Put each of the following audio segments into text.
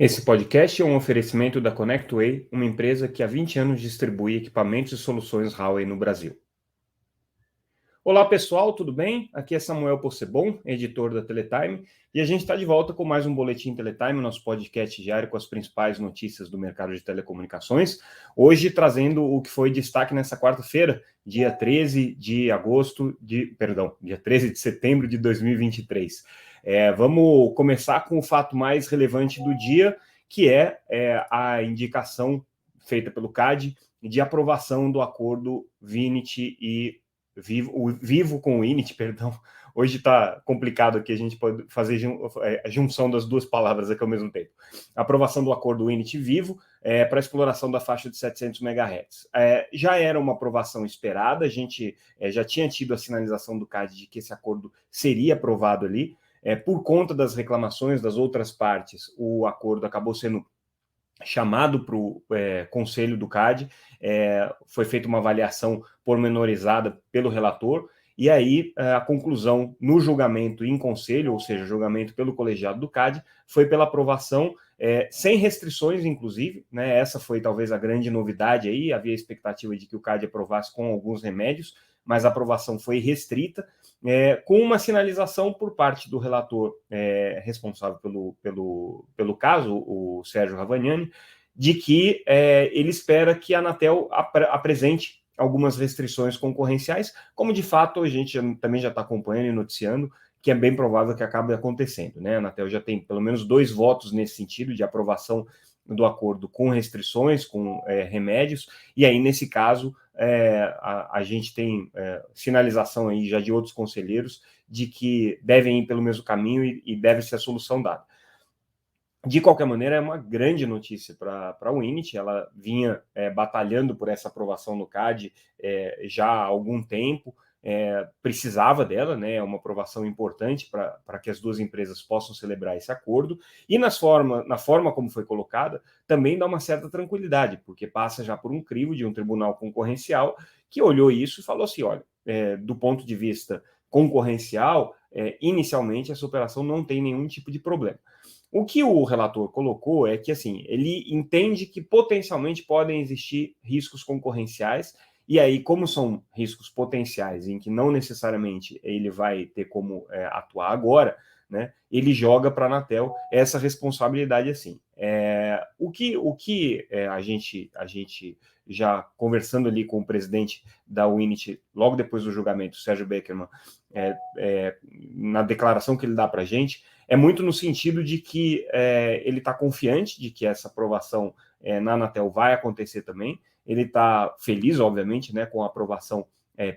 Esse podcast é um oferecimento da ConnectWay, uma empresa que há 20 anos distribui equipamentos e soluções Huawei no Brasil. Olá pessoal, tudo bem? Aqui é Samuel Possebon, editor da Teletime, e a gente está de volta com mais um Boletim Teletime, nosso podcast diário com as principais notícias do mercado de telecomunicações. Hoje trazendo o que foi destaque nessa quarta-feira, dia 13 de setembro de 2023. Vamos começar com o fato mais relevante do dia, que é a indicação feita pelo CAD de aprovação do acordo Vinit e Vivo com o Init, perdão. Hoje está complicado aqui, a gente pode fazer a junção das duas palavras aqui ao mesmo tempo. A aprovação do acordo Init Vivo para a exploração da faixa de 700 MHz. Já era uma aprovação esperada, a gente já tinha tido a sinalização do CAD de que esse acordo seria aprovado ali. Por conta das reclamações das outras partes, o acordo acabou sendo chamado para o conselho do CAD, foi feita uma avaliação pormenorizada pelo relator, e aí a conclusão no julgamento em conselho, ou seja, julgamento pelo colegiado do CAD, foi pela aprovação sem restrições, inclusive, né? Essa foi talvez a grande novidade aí, havia expectativa de que o CAD aprovasse com alguns remédios, mas a aprovação foi restrita, com uma sinalização por parte do relator responsável pelo caso, o Sérgio Ravagnani, de que ele espera que a Anatel apresente algumas restrições concorrenciais, como de fato a gente também já está acompanhando e noticiando, que é bem provável que acabe acontecendo, né? A Anatel já tem pelo menos 2 votos nesse sentido de aprovação do acordo com restrições, com remédios, e aí nesse caso a gente tem sinalização aí já de outros conselheiros de que devem ir pelo mesmo caminho e deve ser a solução dada. De qualquer maneira, é uma grande notícia para a Winit. Ela vinha batalhando por essa aprovação no CAD já há algum tempo, precisava dela, né? É uma aprovação importante para que as duas empresas possam celebrar esse acordo, e na forma como foi colocada, também dá uma certa tranquilidade, porque passa já por um crivo de um tribunal concorrencial que olhou isso e falou assim, olha, do ponto de vista concorrencial, inicialmente essa operação não tem nenhum tipo de problema. O que o relator colocou é que, assim, ele entende que potencialmente podem existir riscos concorrenciais, e aí, como são riscos potenciais em que não necessariamente ele vai ter como atuar agora, né, ele joga para a Anatel essa responsabilidade assim. O que a gente já conversando ali com o presidente da Winit, logo depois do julgamento, Sérgio Beckerman, na declaração que ele dá para a gente, é muito no sentido de que ele está confiante de que essa aprovação na Anatel vai acontecer também. Ele está feliz, obviamente, né, com a aprovação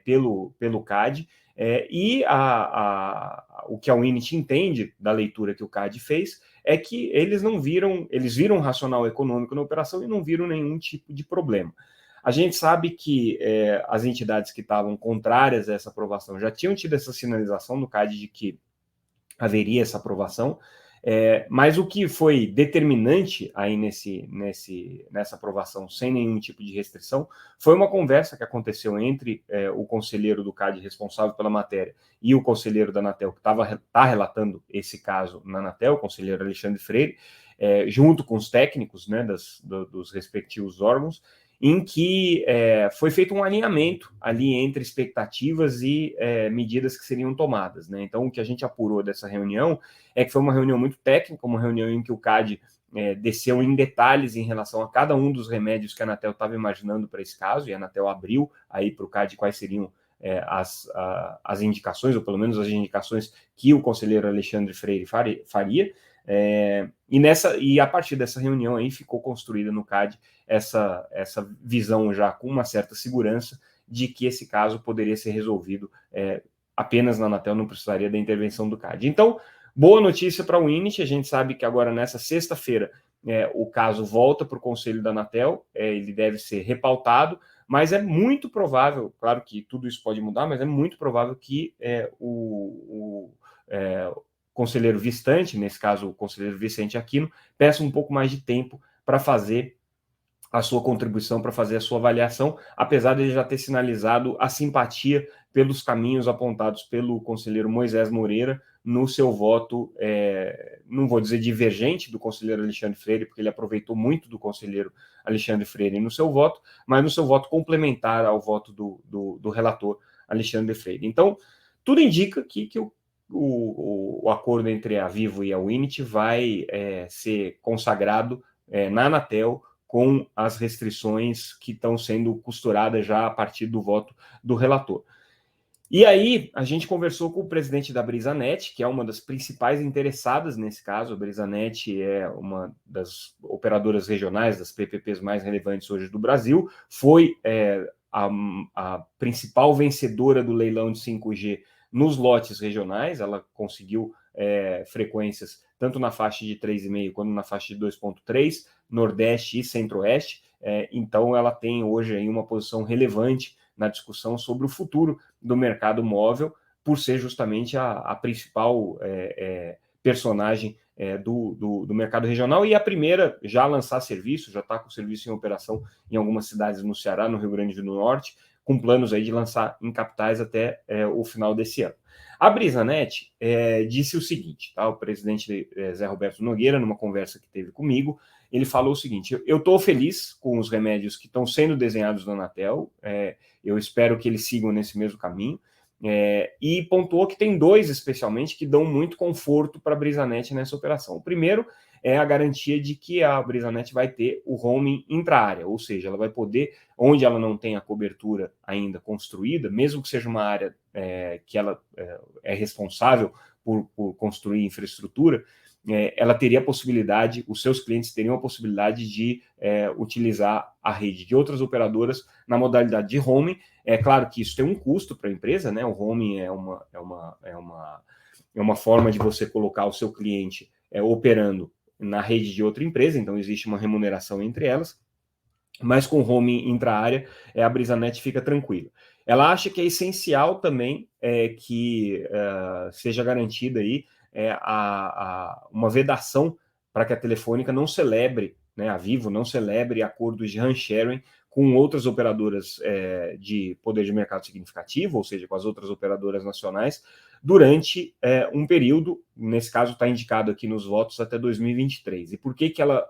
pelo CAD, e o que a Winit entende da leitura que o CAD fez é que eles viram racional econômico na operação e não viram nenhum tipo de problema. A gente sabe que as entidades que estavam contrárias a essa aprovação já tinham tido essa sinalização no CAD de que haveria essa aprovação, mas o que foi determinante aí nessa aprovação, sem nenhum tipo de restrição, foi uma conversa que aconteceu entre o conselheiro do CAD responsável pela matéria e o conselheiro da Anatel, que está relatando esse caso na Anatel, o conselheiro Alexandre Freire, junto com os técnicos, né, dos respectivos órgãos, em que foi feito um alinhamento ali entre expectativas e medidas que seriam tomadas, né? Então, o que a gente apurou dessa reunião é que foi uma reunião muito técnica, uma reunião em que o CAD desceu em detalhes em relação a cada um dos remédios que a Anatel estava imaginando para esse caso, e a Anatel abriu aí para o CAD quais seriam as indicações, ou pelo menos as indicações que o conselheiro Alexandre Freire faria. E a partir dessa reunião aí ficou construída no CAD essa visão já com uma certa segurança de que esse caso poderia ser resolvido apenas na Anatel, não precisaria da intervenção do CAD. Então, boa notícia para o Init. A gente sabe que agora nessa sexta-feira o caso volta para o conselho da Anatel, ele deve ser repautado, mas é muito provável, claro que tudo isso pode mudar, mas é muito provável que o conselheiro Vistante, nesse caso o conselheiro Vicente Aquino, peça um pouco mais de tempo para fazer a sua contribuição, para fazer a sua avaliação, apesar de ele já ter sinalizado a simpatia pelos caminhos apontados pelo conselheiro Moisés Moreira no seu voto, não vou dizer divergente do conselheiro Alexandre Freire, porque ele aproveitou muito do conselheiro Alexandre Freire no seu voto, mas no seu voto complementar ao voto do relator Alexandre Freire. Então, tudo indica que o acordo entre a Vivo e a Winit vai ser consagrado na Anatel, com as restrições que estão sendo costuradas já a partir do voto do relator. E aí, a gente conversou com o presidente da Brisanet, que é uma das principais interessadas nesse caso. A Brisanet é uma das operadoras regionais, das PPPs mais relevantes hoje do Brasil, foi a principal vencedora do leilão de 5G nos lotes regionais. Ela conseguiu frequências tanto na faixa de 3,5 quanto na faixa de 2,3, Nordeste e Centro-Oeste. Então, ela tem hoje aí uma posição relevante na discussão sobre o futuro do mercado móvel, por ser justamente a principal personagem do mercado regional e a primeira já a lançar serviço, já está com o serviço em operação em algumas cidades no Ceará, no Rio Grande do Norte, com planos aí de lançar em capitais até o final desse ano. A Brisanet disse o seguinte, tá? O presidente Zé Roberto Nogueira, numa conversa que teve comigo, ele falou o seguinte: eu estou feliz com os remédios que estão sendo desenhados na Anatel, eu espero que eles sigam nesse mesmo caminho, e pontuou que tem dois, especialmente, que dão muito conforto para a Brisanet nessa operação. O primeiro é a garantia de que a Brisanet vai ter o roaming intra-área, ou seja, ela vai poder, onde ela não tem a cobertura ainda construída, mesmo que seja uma área que ela é responsável por construir infraestrutura, ela teria a possibilidade, os seus clientes teriam a possibilidade de utilizar a rede de outras operadoras na modalidade de roaming. É claro que isso tem um custo para a empresa, né? O roaming é uma forma de você colocar o seu cliente operando na rede de outra empresa, então existe uma remuneração entre elas, mas com roaming intra-área, a Brisanet fica tranquila. Ela acha que é essencial também que seja garantida aí uma vedação para que a Telefônica não celebre, né, a Vivo não celebre acordos de RAN sharing com outras operadoras de poder de mercado significativo, ou seja, com as outras operadoras nacionais, durante um período, nesse caso está indicado aqui nos votos, até 2023. E por que ela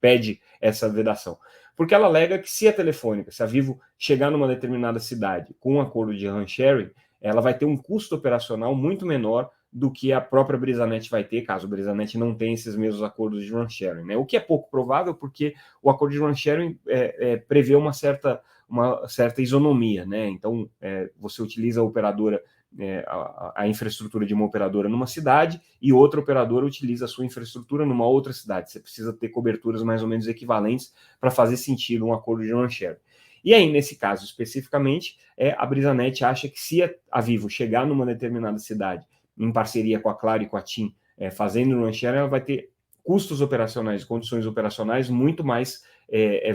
pede essa vedação? Porque ela alega que se a Telefônica, se a Vivo chegar numa determinada cidade com um acordo de RAN sharing, ela vai ter um custo operacional muito menor do que a própria Brisanet vai ter, caso a Brisanet não tenha esses mesmos acordos de RAN sharing, né? O que é pouco provável, porque o acordo de RAN sharing prevê uma certa isonomia, né? Então, você utiliza a operadora, a infraestrutura de uma operadora numa cidade e outra operadora utiliza a sua infraestrutura numa outra cidade. Você precisa ter coberturas mais ou menos equivalentes para fazer sentido um acordo de RAN sharing. E aí, nesse caso especificamente, a Brisanet acha que se a Vivo chegar numa determinada cidade em parceria com a Claro e com a TIM, fazendo o RAN sharing, ela vai ter custos operacionais, condições operacionais muito mais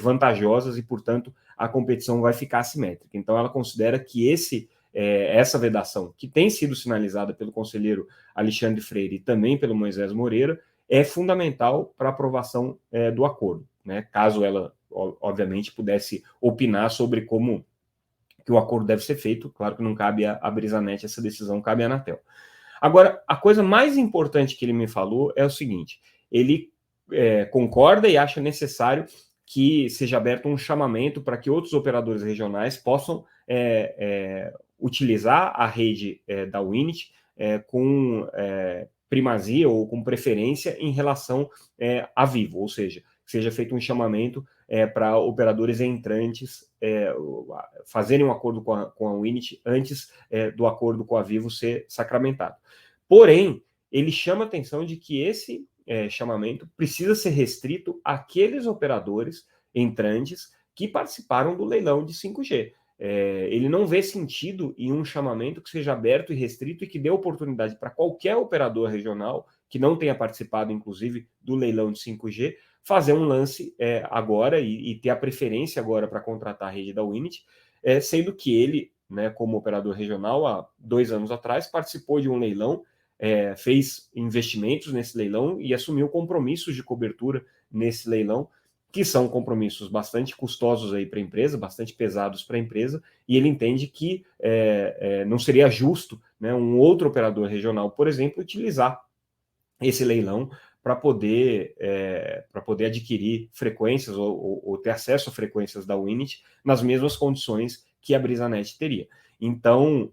vantajosas e, portanto, a competição vai ficar assimétrica. Então, ela considera que essa vedação, que tem sido sinalizada pelo conselheiro Alexandre Freire e também pelo Moisés Moreira, é fundamental para a aprovação do acordo, né? Caso ela, obviamente, pudesse opinar sobre como que o acordo deve ser feito, claro que não cabe à Brisanet essa decisão, cabe à Anatel. Agora, a coisa mais importante que ele me falou é o seguinte: ele concorda e acha necessário que seja aberto um chamamento para que outros operadores regionais possam utilizar a rede da Winit com primazia ou com preferência em relação à Vivo, ou seja, seja feito um chamamento para operadores entrantes fazerem um acordo com a Winit antes do acordo com a Vivo ser sacramentado. Porém, ele chama a atenção de que esse chamamento precisa ser restrito àqueles operadores entrantes que participaram do leilão de 5G. Ele não vê sentido em um chamamento que seja aberto e restrito e que dê oportunidade para qualquer operador regional que não tenha participado, inclusive, do leilão de 5G, fazer um lance agora e ter a preferência agora para contratar a rede da Winit, sendo que ele, né, como operador regional, há 2 anos atrás, participou de um leilão, fez investimentos nesse leilão e assumiu compromissos de cobertura nesse leilão que são compromissos bastante custosos aí para a empresa, bastante pesados para a empresa, e ele entende que não seria justo, né, um outro operador regional, por exemplo, utilizar esse leilão para poder adquirir frequências ou ter acesso a frequências da Winit nas mesmas condições que a BrisaNet teria. Então,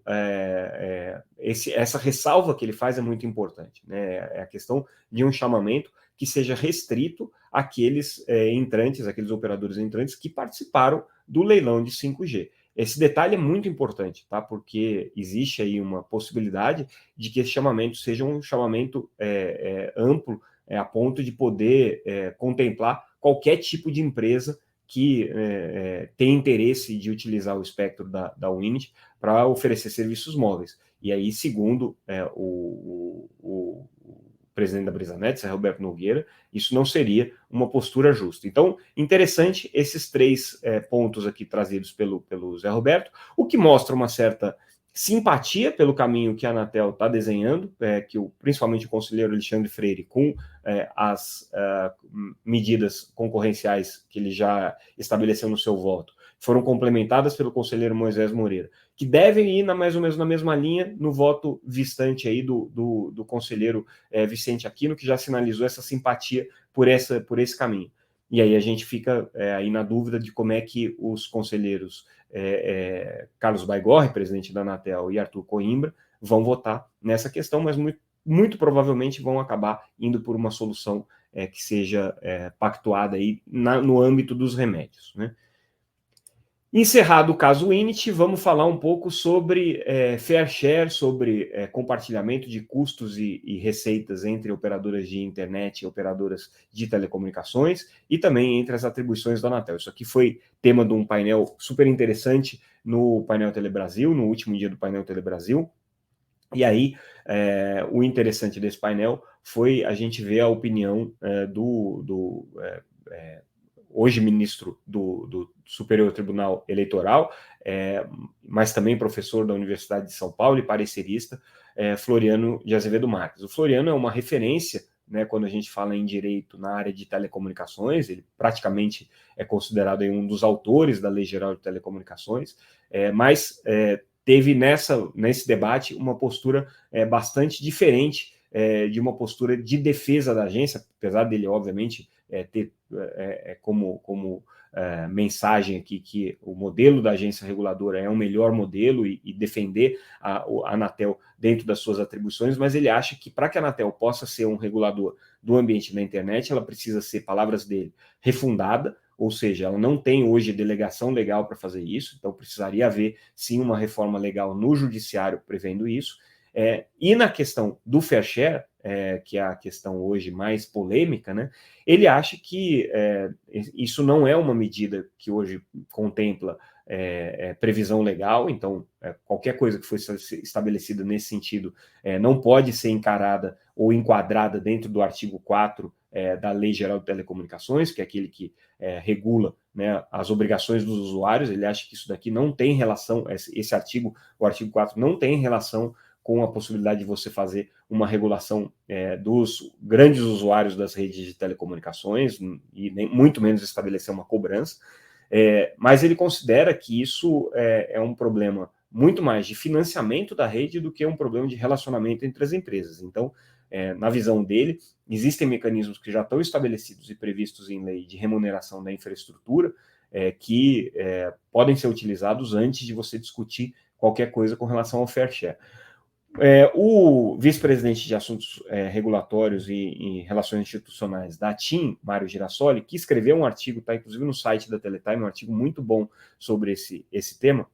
essa ressalva que ele faz é muito importante, né? É a questão de um chamamento que seja restrito àqueles entrantes, aqueles operadores entrantes que participaram do leilão de 5G. Esse detalhe é muito importante, tá? Porque existe aí uma possibilidade de que esse chamamento seja um chamamento amplo, a ponto de poder contemplar qualquer tipo de empresa que tem interesse de utilizar o espectro da Winit para oferecer serviços móveis. E aí, segundo o presidente da BrisaNet, Roberto Nogueira, isso não seria uma postura justa. Então, interessante esses três pontos aqui trazidos pelo Zé Roberto, o que mostra uma certa simpatia pelo caminho que a Anatel está desenhando, que principalmente o conselheiro Alexandre Freire, com as medidas concorrenciais que ele já estabeleceu no seu voto, foram complementadas pelo conselheiro Moisés Moreira, que devem ir mais ou menos na mesma linha no voto vistante aí do conselheiro Vicente Aquino, que já sinalizou essa simpatia por esse caminho. E aí a gente fica aí na dúvida de como é que os conselheiros Carlos Baigorre, presidente da Anatel, e Arthur Coimbra vão votar nessa questão, mas muito provavelmente vão acabar indo por uma solução que seja pactuada aí no âmbito dos remédios, né? Encerrado o caso Winit, vamos falar um pouco sobre fair share, sobre compartilhamento de custos e receitas entre operadoras de internet e operadoras de telecomunicações e também entre as atribuições da Anatel. Isso aqui foi tema de um painel super interessante no painel Telebrasil, no último dia do painel Telebrasil. E aí, o interessante desse painel foi a gente ver a opinião hoje ministro do Superior Tribunal Eleitoral, mas também professor da Universidade de São Paulo e parecerista, Floriano de Azevedo Marques. O Floriano é uma referência, né, quando a gente fala em direito na área de telecomunicações, ele praticamente é considerado aí um dos autores da Lei Geral de Telecomunicações, mas teve nesse debate uma postura bastante diferente de uma postura de defesa da agência, apesar dele, obviamente, ter como mensagem aqui que o modelo da agência reguladora é o melhor modelo e defender a Anatel dentro das suas atribuições, mas ele acha que para que a Anatel possa ser um regulador do ambiente da internet, ela precisa ser, palavras dele, refundada, ou seja, ela não tem hoje delegação legal para fazer isso, então precisaria haver, sim, uma reforma legal no judiciário prevendo isso. E na questão do fair share, que é a questão hoje mais polêmica, né, ele acha que isso não é uma medida que hoje contempla previsão legal, então qualquer coisa que for estabelecida nesse sentido não pode ser encarada ou enquadrada dentro do artigo 4 da Lei Geral de Telecomunicações, que é aquele que regula, né, as obrigações dos usuários. Ele acha que isso daqui não tem relação, esse artigo, o artigo 4, não tem relação com a possibilidade de você fazer uma regulação dos grandes usuários das redes de telecomunicações e muito menos estabelecer uma cobrança, mas ele considera que isso é um problema muito mais de financiamento da rede do que um problema de relacionamento entre as empresas. Então, na visão dele, existem mecanismos que já estão estabelecidos e previstos em lei de remuneração da infraestrutura que podem ser utilizados antes de você discutir qualquer coisa com relação ao fair share. O vice-presidente de assuntos regulatórios e relações institucionais da TIM, Mário Girassoli, que escreveu um artigo, está inclusive no site da Teletime, um artigo muito bom sobre esse tema,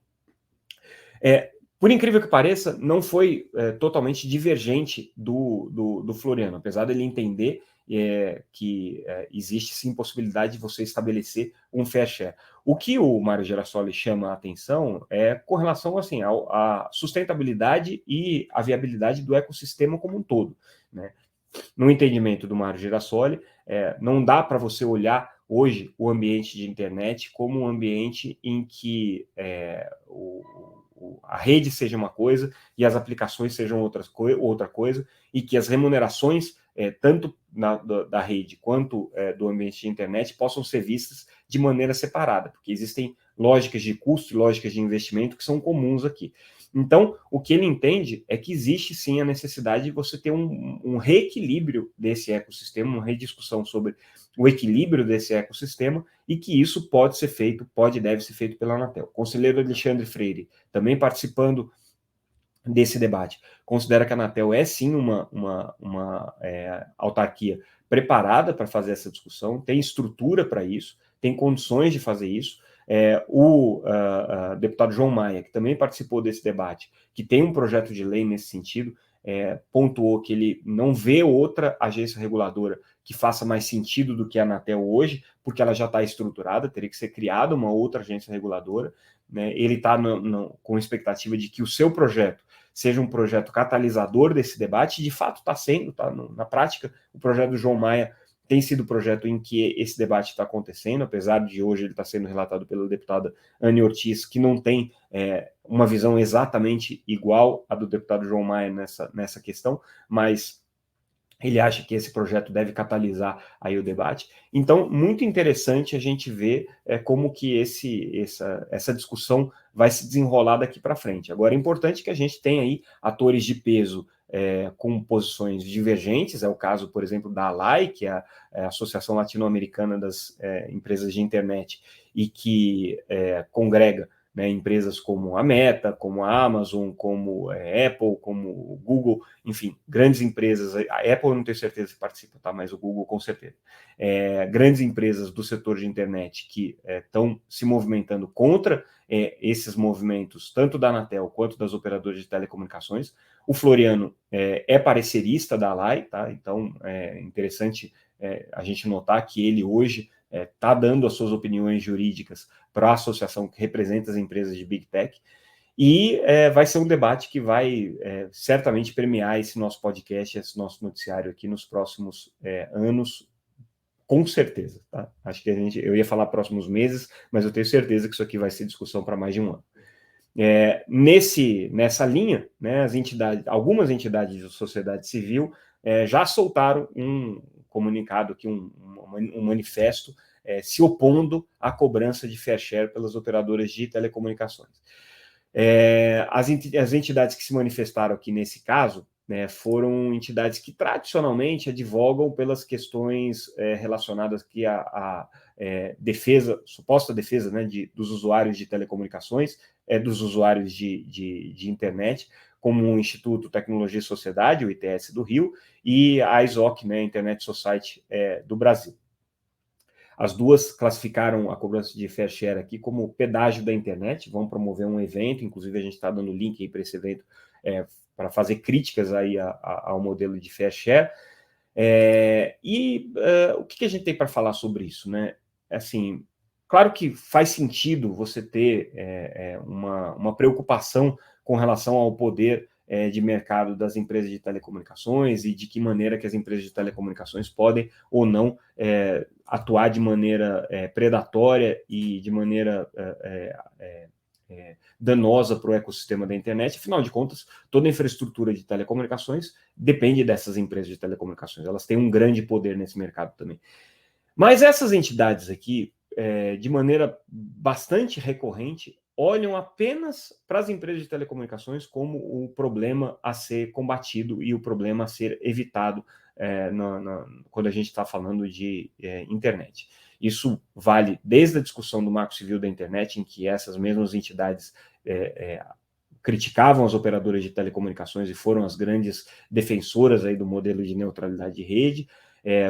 por incrível que pareça, não foi totalmente divergente do Floriano, apesar dele entender que existe sim possibilidade de você estabelecer um fair share. O que o Mário Girassoli chama a atenção é com relação assim, à sustentabilidade e à viabilidade do ecossistema como um todo, né? No entendimento do Mário Girassoli, não dá para você olhar hoje o ambiente de internet como um ambiente em que a rede seja uma coisa e as aplicações sejam outra coisa, e que as remunerações tanto da rede quanto do ambiente de internet, possam ser vistas de maneira separada, porque existem lógicas de custo e lógicas de investimento que são comuns aqui. Então, o que ele entende é que existe sim a necessidade de você ter um reequilíbrio desse ecossistema, uma rediscussão sobre o equilíbrio desse ecossistema, e que isso pode ser feito, pode e deve ser feito pela Anatel. O conselheiro Alexandre Freire, também participando desse debate, considera que a Anatel é sim uma autarquia preparada para fazer essa discussão, tem estrutura para isso, tem condições de fazer isso. O deputado João Maia, que também participou desse debate, que tem um projeto de lei nesse sentido, pontuou que ele não vê outra agência reguladora que faça mais sentido do que a Anatel hoje, porque ela já está estruturada, teria que ser criada uma outra agência reguladora, né? Ele está com expectativa de que o seu projeto seja um projeto catalisador desse debate, e de fato está sendo, tá? Na prática, o projeto do João Maia tem sido o projeto em que esse debate está acontecendo, apesar de hoje ele estar sendo relatado pela deputada Anne Ortiz, que não tem uma visão exatamente igual à do deputado João Maia nessa questão, mas ele acha que esse projeto deve catalisar aí o debate. Então, muito interessante a gente ver como que essa discussão vai se desenrolar daqui para frente. Agora, é importante que a gente tenha aí atores de peso com posições divergentes, é o caso, por exemplo, da ALAI, que é a Associação Latino-Americana das Empresas de Internet, e que congrega, né, empresas como a Meta, como a Amazon, como Apple, como o Google, enfim, grandes empresas. A Apple eu não tenho certeza se participa, tá? Mas o Google com certeza. Grandes empresas do setor de internet que estão se movimentando contra esses movimentos, tanto da Anatel quanto das operadoras de telecomunicações. O Floriano é parecerista da ALAI, tá? Então é interessante a gente notar que ele hoje está dando as suas opiniões jurídicas para a associação que representa as empresas de Big Tech, e vai ser um debate que vai certamente premiar esse nosso podcast, esse nosso noticiário aqui nos próximos anos, com certeza. Tá? Acho que eu ia falar próximos meses, mas eu tenho certeza que isso aqui vai ser discussão para mais de um ano. Nessa linha, né, algumas entidades de sociedade civil já soltaram um comunicado aqui, um manifesto se opondo à cobrança de fair share pelas operadoras de telecomunicações. As entidades que se manifestaram aqui nesse caso, né, foram entidades que tradicionalmente advogam pelas questões relacionadas aqui à defesa, suposta defesa, né, dos usuários de telecomunicações, dos usuários de internet, como o Instituto Tecnologia e Sociedade, o ITS do Rio, e a ISOC, né, Internet Society do Brasil. As duas classificaram a cobrança de fair share aqui como pedágio da internet, vão promover um evento, inclusive a gente está dando link aí para esse evento para fazer críticas aí ao modelo de fair share. O que a gente tem para falar sobre isso, né? Assim, claro que faz sentido você ter uma preocupação com relação ao poder de mercado das empresas de telecomunicações e de que maneira que as empresas de telecomunicações podem ou não atuar de maneira predatória e de maneira danosa para o ecossistema da internet. Afinal de contas, toda a infraestrutura de telecomunicações depende dessas empresas de telecomunicações. Elas têm um grande poder nesse mercado também. Mas essas entidades aqui, de maneira bastante recorrente, olham apenas para as empresas de telecomunicações como o problema a ser combatido e o problema a ser evitado quando a gente está falando de internet. Isso vale desde a discussão do Marco Civil da Internet, em que essas mesmas entidades criticavam as operadoras de telecomunicações e foram as grandes defensoras aí do modelo de neutralidade de rede,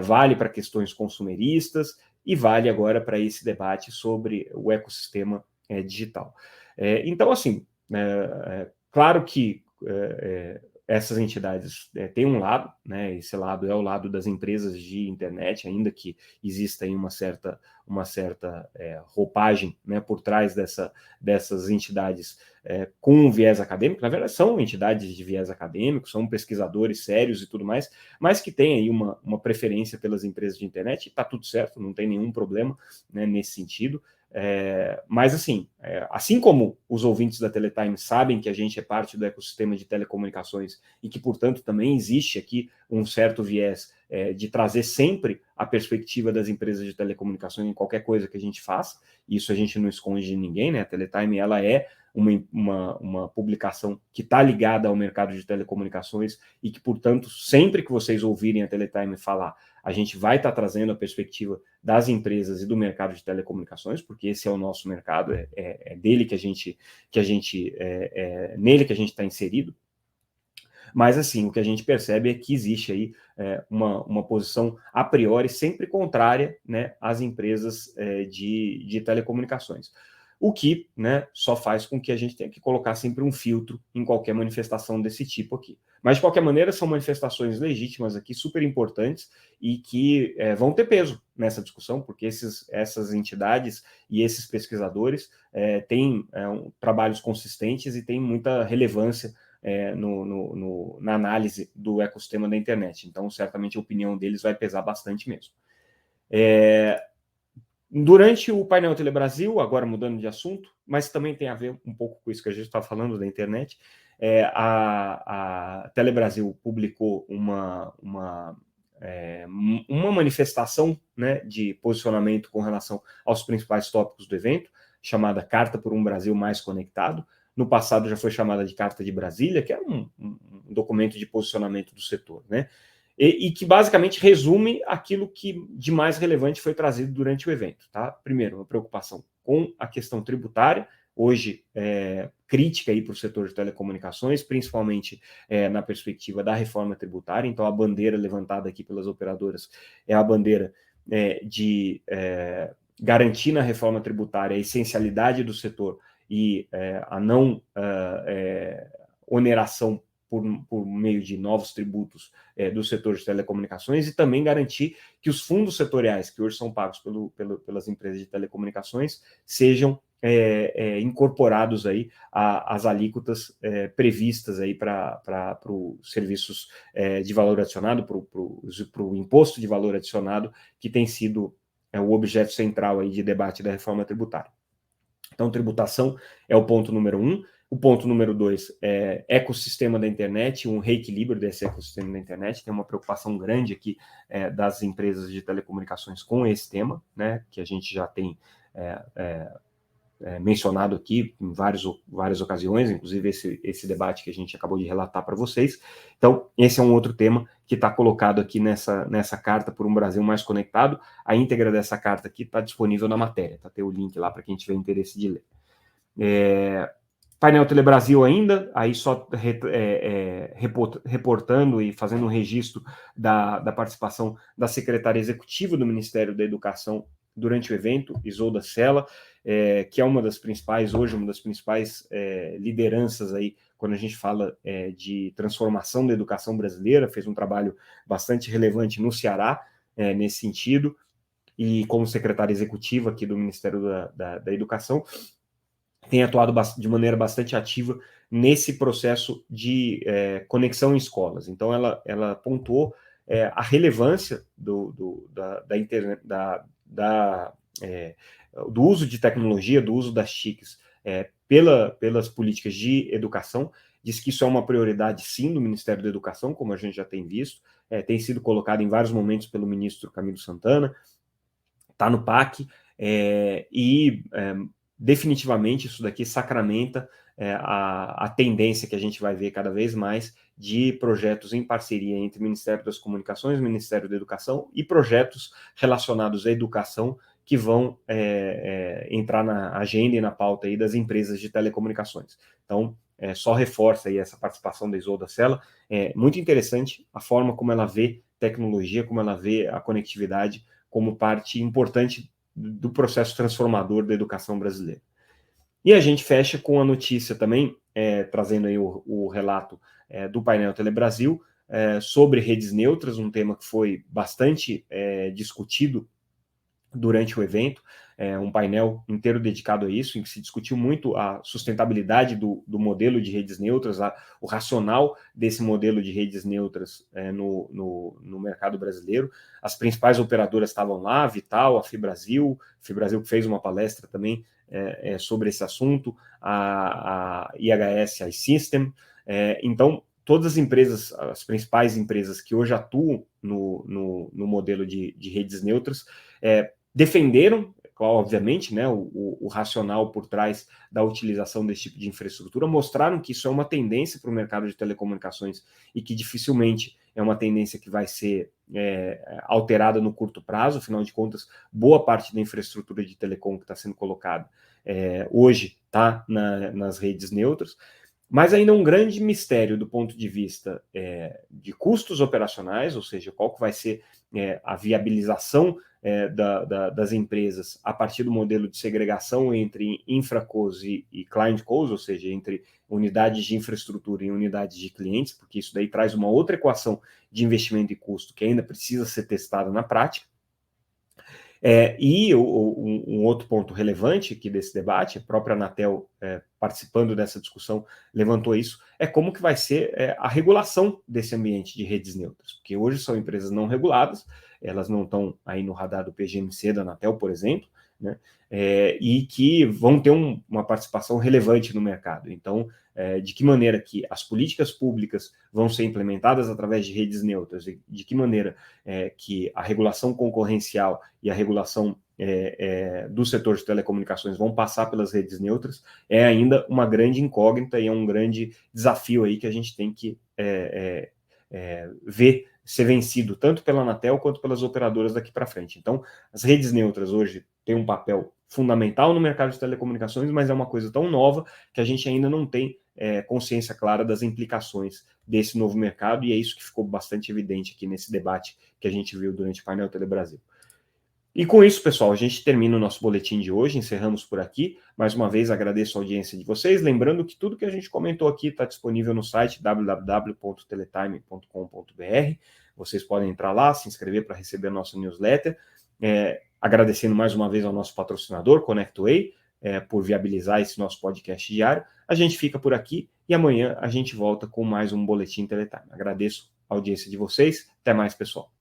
vale para questões consumeristas e vale agora para esse debate sobre o ecossistema digital. Então, assim, claro que essas entidades têm um lado, né? Esse lado é o lado das empresas de internet, ainda que exista aí uma certa roupagem, né, por trás dessas entidades com um viés acadêmico. Na verdade, são entidades de viés acadêmico, são pesquisadores sérios e tudo mais, mas que têm aí uma preferência pelas empresas de internet, e está tudo certo, não tem nenhum problema, né, nesse sentido. Mas, assim, assim como os ouvintes da Teletime sabem que a gente é parte do ecossistema de telecomunicações e que, portanto, também existe aqui um certo viés de trazer sempre a perspectiva das empresas de telecomunicações em qualquer coisa que a gente faça, isso a gente não esconde de ninguém, né? A Teletime, ela é uma publicação que está ligada ao mercado de telecomunicações e que, portanto, sempre que vocês ouvirem a Teletime falar, a gente vai estar trazendo a perspectiva das empresas e do mercado de telecomunicações, porque esse é o nosso mercado, dele nele que a gente está inserido. Mas, assim, o que a gente percebe é que existe aí uma posição a priori sempre contrária, né, às empresas de telecomunicações. O que, né, só faz com que a gente tenha que colocar sempre um filtro em qualquer manifestação desse tipo aqui. Mas, de qualquer maneira, são manifestações legítimas aqui, super importantes, e que vão ter peso nessa discussão, porque essas entidades e esses pesquisadores têm trabalhos consistentes e têm muita relevância na análise do ecossistema da internet. Então, certamente, a opinião deles vai pesar bastante mesmo. Durante o painel Telebrasil, agora mudando de assunto, mas também tem a ver um pouco com isso que a gente está falando da internet, a Telebrasil publicou uma manifestação, né, de posicionamento com relação aos principais tópicos do evento, chamada Carta por um Brasil Mais Conectado. No passado já foi chamada de Carta de Brasília, que é um documento de posicionamento do setor, né? E que basicamente resume aquilo que de mais relevante foi trazido durante o evento. Tá? Primeiro, uma preocupação com a questão tributária, hoje crítica para o setor de telecomunicações, principalmente na perspectiva da reforma tributária. Então, a bandeira levantada aqui pelas operadoras é a bandeira de garantir na reforma tributária a essencialidade do setor e a não oneração por meio de novos tributos do setor de telecomunicações e também garantir que os fundos setoriais que hoje são pagos pelas empresas de telecomunicações sejam incorporados aí às alíquotas previstas aí para os serviços de valor adicionado, para o imposto de valor adicionado, que tem sido o objeto central aí de debate da reforma tributária. Então, tributação é o ponto número 1. O ponto número 2 é ecossistema da internet, um reequilíbrio desse ecossistema da internet. Tem uma preocupação grande aqui das empresas de telecomunicações com esse tema, né, que a gente já tem mencionado aqui em várias ocasiões, inclusive esse debate que a gente acabou de relatar para vocês. Então, esse é um outro tema que está colocado aqui nessa carta por um Brasil mais conectado. A íntegra dessa carta aqui está disponível na matéria, tá? Tem o link lá para quem tiver interesse de ler. Painel Telebrasil ainda, aí só reportando e fazendo um registro da participação da secretária executiva do Ministério da Educação durante o evento, Isolda Sela, que é uma das principais lideranças aí quando a gente fala de transformação da educação brasileira, fez um trabalho bastante relevante no Ceará nesse sentido, e como secretária executiva aqui do Ministério da Educação, tem atuado de maneira bastante ativa nesse processo de conexão em escolas. Então, ela pontuou a relevância do uso de tecnologia, do uso das TICs pelas políticas de educação. Diz que isso é uma prioridade, sim, do Ministério da Educação, como a gente já tem visto, tem sido colocado em vários momentos pelo ministro Camilo Santana, está no PAC, definitivamente isso daqui sacramenta a tendência que a gente vai ver cada vez mais de projetos em parceria entre o Ministério das Comunicações, o Ministério da Educação e projetos relacionados à educação que vão entrar na agenda e na pauta aí das empresas de telecomunicações. Então, só reforça aí essa participação da Isolda Sela. É muito interessante a forma como ela vê tecnologia, como ela vê a conectividade como parte importante do processo transformador da educação brasileira. E a gente fecha com a notícia também, trazendo aí o relato do painel Telebrasil sobre redes neutras, um tema que foi bastante discutido durante o evento, um painel inteiro dedicado a isso, em que se discutiu muito a sustentabilidade do modelo de redes neutras, o racional desse modelo de redes neutras no mercado brasileiro. As principais operadoras estavam lá, a Vital, a Fibrasil que fez uma palestra também sobre esse assunto, a IHS iSystem. Então, todas as empresas, as principais empresas que hoje atuam no modelo de redes neutras, defenderam, obviamente, né, o racional por trás da utilização desse tipo de infraestrutura, mostraram que isso é uma tendência para o mercado de telecomunicações e que dificilmente é uma tendência que vai ser alterada no curto prazo. Afinal de contas, boa parte da infraestrutura de telecom que está sendo colocada hoje está nas redes neutras. Mas ainda um grande mistério do ponto de vista de custos operacionais, ou seja, qual que vai ser a viabilização das empresas a partir do modelo de segregação entre infracos e client-cos, ou seja, entre unidades de infraestrutura e unidades de clientes, porque isso daí traz uma outra equação de investimento e custo que ainda precisa ser testada na prática. E um outro ponto relevante aqui desse debate, a própria Anatel participando dessa discussão levantou isso, é como que vai ser a regulação desse ambiente de redes neutras, porque hoje são empresas não reguladas, elas não estão aí no radar do PGMC da Anatel, por exemplo, né, e que vão ter uma participação relevante no mercado. Então, de que maneira que as políticas públicas vão ser implementadas através de redes neutras, e de que maneira que a regulação concorrencial e a regulação do setor de telecomunicações vão passar pelas redes neutras, é ainda uma grande incógnita e é um grande desafio aí que a gente tem que ver ser vencido tanto pela Anatel quanto pelas operadoras daqui para frente. Então, as redes neutras hoje têm um papel fundamental no mercado de telecomunicações, mas é uma coisa tão nova que a gente ainda não tem consciência clara das implicações desse novo mercado, e é isso que ficou bastante evidente aqui nesse debate que a gente viu durante o painel Telebrasil. E com isso, pessoal, a gente termina o nosso boletim de hoje, encerramos por aqui. Mais uma vez, agradeço a audiência de vocês. Lembrando que tudo que a gente comentou aqui está disponível no site www.teletime.com.br. Vocês podem entrar lá, se inscrever para receber a nossa newsletter. Agradecendo mais uma vez ao nosso patrocinador, ConnectWay, por viabilizar esse nosso podcast diário. A gente fica por aqui e amanhã a gente volta com mais um Boletim Teletime. Agradeço a audiência de vocês. Até mais, pessoal.